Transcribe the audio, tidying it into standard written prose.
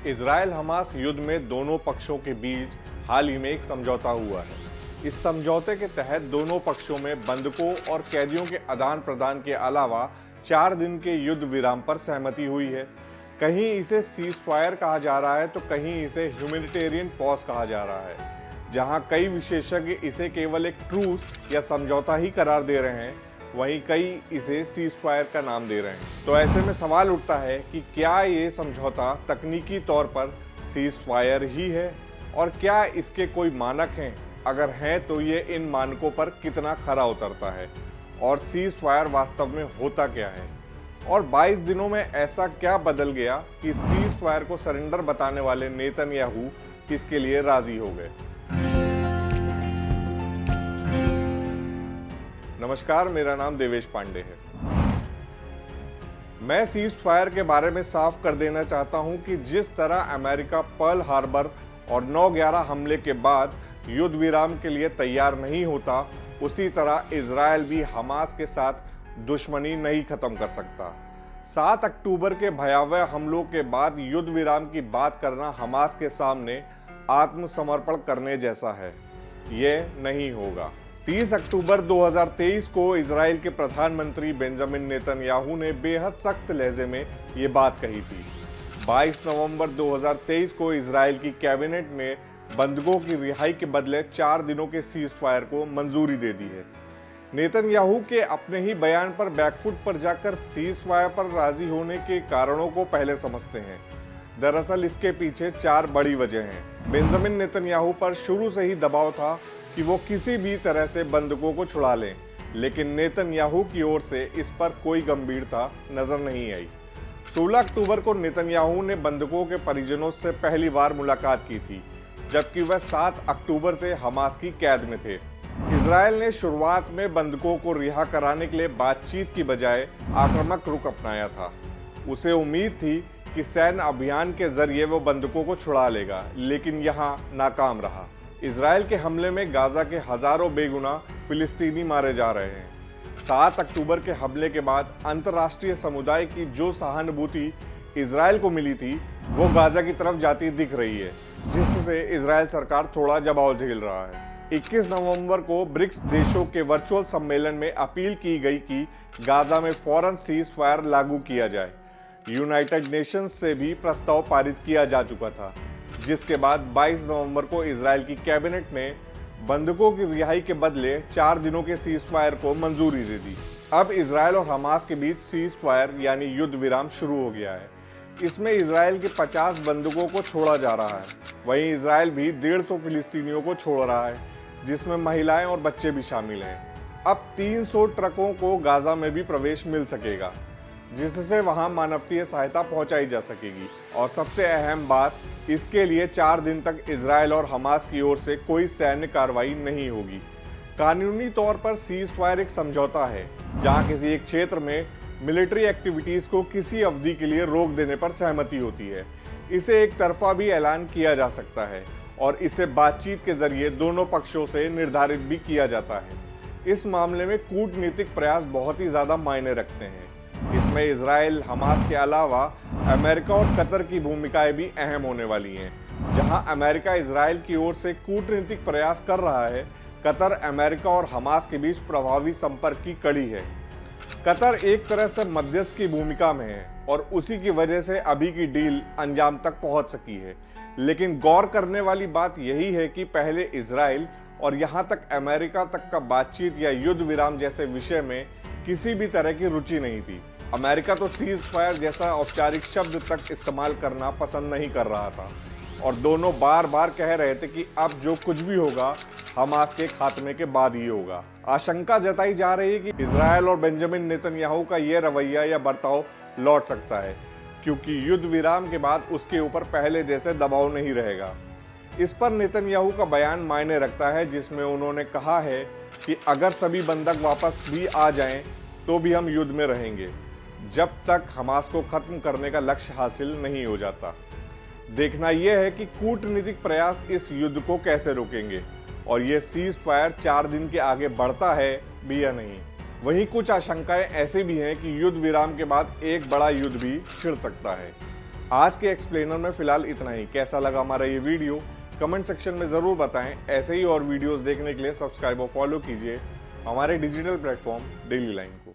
Israel Hamas युद्ध में दोनों पक्षों के बीच हाल ही में एक समझौता हुआ है। इस समझौते के तहत दोनों पक्षों में बंधकों और कैदियों के आदान प्रदान के अलावा 4 दिन के युद्ध विराम पर सहमति हुई है। कहीं इसे सीज फायर कहा जा रहा है तो कहीं इसे ह्यूमैनिटेरियन पॉज कहा जा रहा है। जहां कई विशेषज्ञ इसे केवल एक ट्रूस या समझौता ही करार दे रहे हैं, वहीं कई इसे सीज फायर का नाम दे रहे हैं। तो ऐसे में सवाल उठता है कि क्या ये समझौता तकनीकी तौर पर सीज फायर ही है और क्या इसके कोई मानक हैं? अगर हैं तो ये इन मानकों पर कितना खरा उतरता है और सीज फायर वास्तव में होता क्या है और 22 दिनों में ऐसा क्या बदल गया कि सीज फायर को सरेंडर बताने वाले नेतन्याहू इसके लिए राजी हो गए। नमस्कार, मेरा नाम देवेश पांडे है। मैं सीज फायर के बारे में साफ कर देना चाहता हूं कि जिस तरह अमेरिका पर्ल हार्बर और 9/11 हमले के बाद युद्ध विराम के लिए तैयार नहीं होता, उसी तरह इजराइल भी हमास के साथ दुश्मनी नहीं खत्म कर सकता। 7 अक्टूबर के भयावह हमलों के बाद युद्ध विराम की बात करना हमास के सामने आत्मसमर्पण करने जैसा है। यह नहीं होगा। 30 अक्टूबर 2023 को इजराइल के प्रधानमंत्री बेंजामिन नेतन्याहू ने बेहद सख्त लहजे में ये बात कही थी। 22 नवंबर 2023 को इजराइल की कैबिनेट ने बंधकों की रिहाई के बदले 4 दिनों के सीज फायर को मंजूरी दे दी है। नेतन्याहू के अपने ही बयान पर बैकफुट पर जाकर सीज फायर पर राजी होने के कारणों को पहले समझते हैं। दरअसल इसके पीछे 4 बड़ी वजह हैं। बेंजामिन नेतन्याहू पर शुरू से ही दबाव था कि वो किसी भी तरह से बंधकों को छुड़ा लें, लेकिन नेतन्याहू की ओर से इस पर कोई गंभीरता नजर नहीं आई। 16 अक्टूबर को नेतन्याहू ने बंधकों के परिजनों से पहली बार मुलाकात की थी, जबकि वह 7 अक्टूबर से हमास की कैद में थे। इजराइल ने शुरुआत में बंधकों को रिहा कराने के लिए बातचीत की बजाय आक्रामक रुख अपनाया था। उसे उम्मीद थी कि सैन्य अभियान के जरिए वो बंधकों को छुड़ा लेगा, लेकिन यहाँ नाकाम रहा। इजराइल के हमले में गाजा के हजारों बेगुनाह फिलिस्तीनी मारे जा रहे हैं। 7 अक्टूबर के हमले के बाद अंतर्राष्ट्रीय समुदाय की जो सहानुभूति इजराइल को मिली थी, वो गाजा की तरफ जाती दिख रही है, जिससे इजराइल सरकार थोड़ा दबाव झेल रहा है। 21 नवंबर को ब्रिक्स देशों के वर्चुअल सम्मेलन में अपील की गई कि गाजा में फौरन सीज फायर लागू किया जाए। यूनाइटेड नेशंस से भी प्रस्ताव पारित किया जा चुका था, जिसके बाद 22 नवंबर को इजराइल की कैबिनेट ने बंधकों की रिहाई के बदले 4 दिनों के सीज फायर को मंजूरी दे दी। अब इजराइल और हमास के बीच सीज फायर यानी युद्ध विराम शुरू हो गया है। इसमें इजराइल के 50 बंधकों को छोड़ा जा रहा है। वहीं इजराइल भी 150 फिलिस्तीनियों को छोड़ रहा है, जिसमें महिलाएं और बच्चे भी शामिल हैं। अब 300 ट्रकों को गाजा में भी प्रवेश मिल सकेगा, जिससे वहां मानवीय सहायता पहुंचाई जा सकेगी। और सबसे अहम बात, इसके लिए 4 दिन तक इजराइल और हमास की ओर से कोई सैन्य कार्रवाई नहीं होगी। कानूनी तौर पर सीज फायर एक समझौता है, जहां किसी एक क्षेत्र में मिलिट्री एक्टिविटीज को किसी अवधि के लिए रोक देने पर सहमति होती है। इसे एक तरफा भी ऐलान किया जा सकता है और इसे बातचीत के जरिए दोनों पक्षों से निर्धारित भी किया जाता है। इस मामले में कूटनीतिक प्रयास बहुत ही ज्यादा मायने रखते हैं। इसमें इजराइल, हमास के अलावा अमेरिका और कतर की भूमिकाएं भी अहम होने वाली हैं। जहां अमेरिका इजराइल की ओर से कूटनीतिक प्रयास कर रहा है, कतर अमेरिका और हमास के बीच प्रभावी संपर्क की कड़ी है। कतर एक तरह से मध्यस्थ की भूमिका में है और उसी की वजह से अभी की डील अंजाम तक पहुंच सकी है। लेकिन गौर करने वाली बात यही है कि पहले इजराइल और यहां तक अमेरिका तक का बातचीत या युद्ध विराम जैसे विषय में किसी भी तरह की रुचि नहीं थी। अमेरिका तो सीज फायर जैसा औपचारिक शब्द तक इस्तेमाल करना पसंद नहीं कर रहा था और दोनों बार बार कह रहे थे कि अब जो कुछ भी होगा हमास के खात्मे के बाद ही होगा। आशंका जताई जा रही है कि इजराइल और बेंजामिन नेतन्याहू का यह रवैया या बर्ताव लौट सकता है, क्योंकि युद्ध विराम के बाद उसके ऊपर पहले जैसे दबाव नहीं रहेगा। इस पर नेतन्याहू का बयान मायने रखता है, जिसमें उन्होंने कहा है कि अगर सभी बंधक वापस भी आ जाएं तो भी हम युद्ध में रहेंगे, जब तक हमास को खत्म करने का लक्ष्य हासिल नहीं हो जाता। देखना यह है कि कूटनीतिक प्रयास इस युद्ध को कैसे रोकेंगे और ये सीज फायर 4 दिन के आगे बढ़ता है भी या नहीं। वहीं कुछ आशंकाएं ऐसे भी हैं कि युद्ध विराम के बाद एक बड़ा युद्ध भी छिड़ सकता है। आज के एक्सप्लेनर में फिलहाल इतना ही। कैसा लगा हमारा ये वीडियो कमेंट सेक्शन में जरूर बताएं। ऐसे ही और वीडियोस देखने के लिए सब्सक्राइब और फॉलो कीजिए हमारे डिजिटल प्लेटफॉर्म डेली लाइन को।